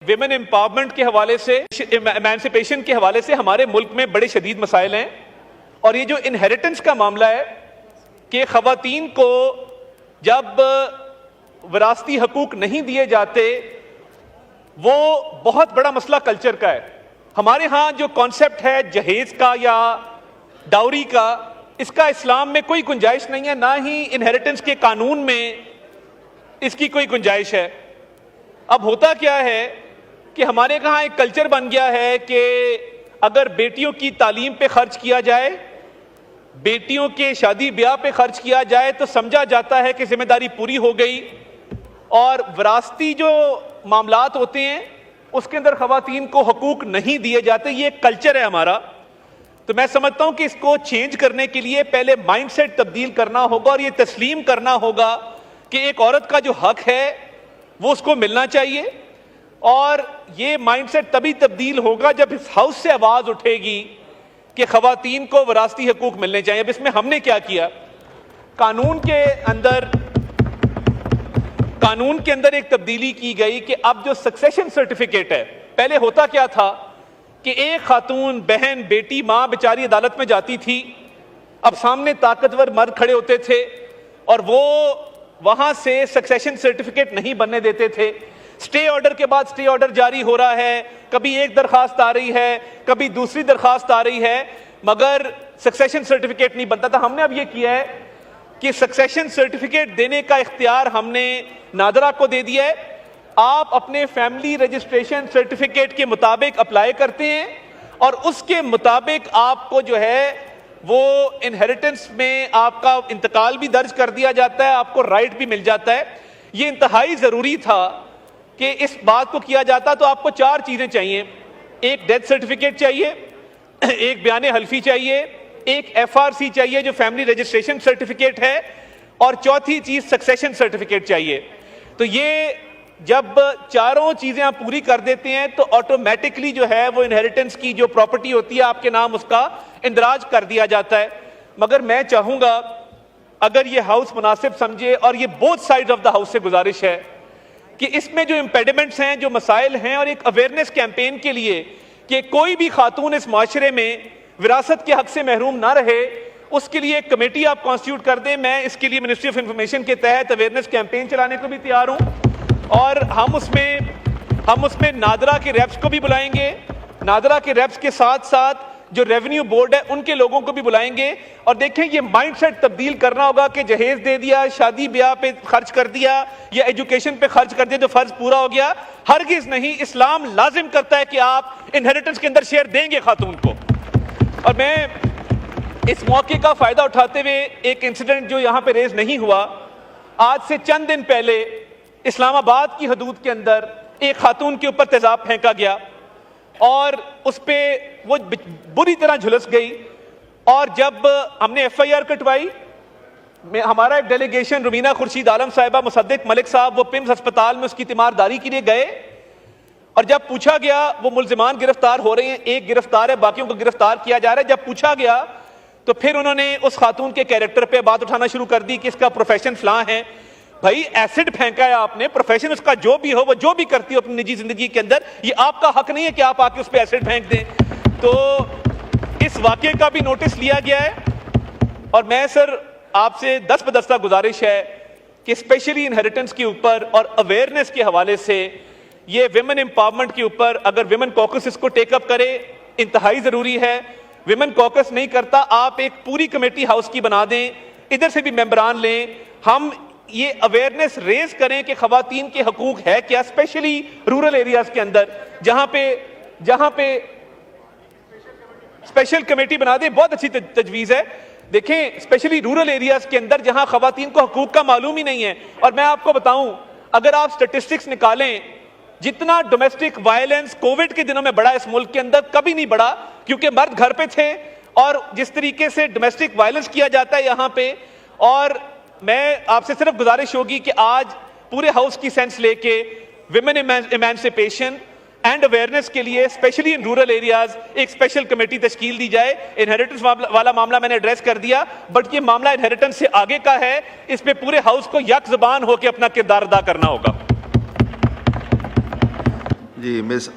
Women empowerment के हवाले से, एमेंसिपेशन के हवाले से हमारे मुल्क में बड़े शदीद मसाइल हैं। और ये जो इनहेरिटेंस का मामला है कि ख़वातीन को जब विरासती हकूक नहीं दिए जाते, वो बहुत बड़ा मसला कल्चर का है। हमारे यहाँ जो कॉन्सेप्ट है जहेज का या डाउरी का, इसका इस्लाम में कोई गुंजाइश नहीं है, ना ही इनहेरिटेंस के कानून में इसकी कोई गुंजाइश है। अब होता क्या है कि हमारे यहाँ एक कल्चर बन गया है कि अगर बेटियों की तालीम पे खर्च किया जाए, बेटियों के शादी ब्याह पे खर्च किया जाए तो समझा जाता है कि जिम्मेदारी पूरी हो गई। और विरासती जो मामलात होते हैं उसके अंदर ख़वातीन को हकूक नहीं दिए जाते। ये एक कल्चर है हमारा। तो मैं समझता हूं कि इसको चेंज करने के लिए पहले माइंडसेट तब्दील करना होगा और ये तस्लीम करना होगा कि एक औरत का जो हक है वो उसको मिलना चाहिए। और ये माइंडसेट तभी तब्दील होगा जब इस हाउस से आवाज उठेगी कि ख़वातीन को विरासती हकूक मिलने चाहिए। अब इसमें हमने क्या किया, कानून के अंदर एक तब्दीली की गई कि अब जो सक्सेशन सर्टिफिकेट है, पहले होता क्या था कि एक खातून, बहन, बेटी, मां बेचारी अदालत में जाती थी, अब सामने ताकतवर मर्द खड़े होते थे और वो वहां से सक्सेशन सर्टिफिकेट नहीं बनने देते थे। स्टे ऑर्डर के बाद स्टे ऑर्डर जारी हो रहा है, कभी एक दरखास्त आ रही है, कभी दूसरी दरखास्त आ रही है, मगर सक्सेशन सर्टिफिकेट नहीं बनता था। हमने अब ये किया है कि सक्सेशन सर्टिफिकेट देने का इख्तियार हमने नादरा को दे दिया है। आप अपने फैमिली रजिस्ट्रेशन सर्टिफिकेट के मुताबिक अप्लाई करते हैं और उसके मुताबिक आपको जो है वो इनहेरिटेंस में आपका इंतकाल भी दर्ज कर दिया जाता है, आपको राइट भी मिल जाता है। ये इंतहाई जरूरी था कि इस बात को किया जाता। तो आपको चार चीजें चाहिए, एक डेथ सर्टिफिकेट चाहिए, एक बयान हल्फी चाहिए, एक FRC चाहिए जो फैमिली रजिस्ट्रेशन सर्टिफिकेट है, और चौथी चीज सक्सेशन सर्टिफिकेट चाहिए। तो ये जब चारों चीजें आप पूरी कर देते हैं तो ऑटोमेटिकली जो है वो इनहेरिटेंस की जो प्रॉपर्टी होती है आपके नाम, उसका इंदराज कर दिया जाता है। मगर मैं चाहूंगा अगर ये हाउस मुनासिब समझे, और ये both side of the house से गुजारिश है कि इसमें जो इंपेडिमेंट्स हैं, जो मसाइल हैं, और एक अवेयरनेस कैंपेन के लिए कि कोई भी खातून इस माशरे में विरासत के हक से महरूम ना रहे, उसके लिए एक कमेटी आप कॉन्स्टिट्यूट कर दें। मैं इसके लिए मिनिस्ट्री ऑफ इंफॉर्मेशन के तहत अवेयरनेस कैंपेन चलाने को भी तैयार हूं, और हम उसमें नादरा के रेप्स को भी बुलाएंगे। नादरा के रेप्स के साथ साथ जो रेवेन्यू बोर्ड है उनके लोगों को भी बुलाएंगे। और देखें, ये माइंडसेट तब्दील करना होगा कि जहेज दे दिया, शादी ब्याह पे खर्च कर दिया या एजुकेशन पे खर्च कर दिया तो फर्ज पूरा हो गया। हरगिज नहीं। इस्लाम लाजिम करता है कि आप इनहेरिटेंस के अंदर शेयर देंगे खातून को। और मैं इस मौके का फायदा उठाते हुए एक इंसिडेंट जो यहां पे रेज नहीं हुआ, आज से चंद दिन पहले इस्लामाबाद की हदूद के अंदर एक खातून के ऊपर तेजाब फेंका गया और उस पे वो बुरी तरह झुलस गई। और जब हमने FIR कटवाई, हमारा एक डेलीगेशन रुमीना खुर्शीद आलम साहिबा, मुसद्दिक मलिक साहब, वो पिम्स अस्पताल में उसकी तीमारदारी के लिए गए। और जब पूछा गया, वो मुल्जिमान गिरफ्तार हो रहे हैं, एक गिरफ्तार है, बाकियों को गिरफ्तार किया जा रहा है। जब पूछा गया तो फिर उन्होंने उस खातून के कैरेक्टर पे बात उठाना शुरू कर दी कि इसका प्रोफेशन फलां है। भाई, एसिड फेंका है आपने, प्रोफेशन उसका जो भी हो, वो जो भी करती हो अपनी निजी जिंदगी के अंदर, ये आपका हक नहीं है कि आप आके उस पर एसिड फेंक दें। तो इस वाकये का भी नोटिस लिया गया है। और मैं सर आपसे दस्तबदस्ता गुजारिश है कि स्पेशली इनहेरिटेंस के ऊपर और अवेयरनेस के हवाले से, ये विमेन एम्पावरमेंट के ऊपर अगर विमेन कॉकस इसको टेकअप करे, इंतहाई जरूरी है। विमेन कॉकस नहीं करता, आप एक पूरी कमेटी हाउस की बना दें, इधर से भी मेंबरान लें, हम ये अवेयरनेस रेज करें कि खवातीन के हकूक है क्या, स्पेशली रूरल एरियाज के अंदर, जहां पे स्पेशल कमेटी बना दें। बहुत अच्छी तजवीज है। देखें, स्पेशली रूरल एरियाज के अंदर जहां खवातीन को हकूक का मालूम ही नहीं है। और मैं आपको बताऊं, अगर आप स्टेटिस्टिक्स निकालें, जितना डोमेस्टिक वायलेंस कोविड के दिनों में बढ़ा इस मुल्क के अंदर, कभी नहीं बढ़ा, क्योंकि मर्द घर पे थे। और जिस तरीके से डोमेस्टिक वायलेंस किया जाता है यहां पे, और मैं आपसे सिर्फ गुजारिश होगी कि आज पूरे हाउस की सेंस लेके विमेन एमेंसिपेशन एंड अवेयरनेस के लिए स्पेशली इन रूरल एरियाज एक स्पेशल कमेटी तश्कील दी जाए। इनहेरिटेंस वाला मामला मैंने एड्रेस कर दिया, बट ये मामला इनहेरिटेंस से आगे का है। इस पे पूरे हाउस को यक ज़बान होकर अपना किरदार अदा करना होगा। जी मिस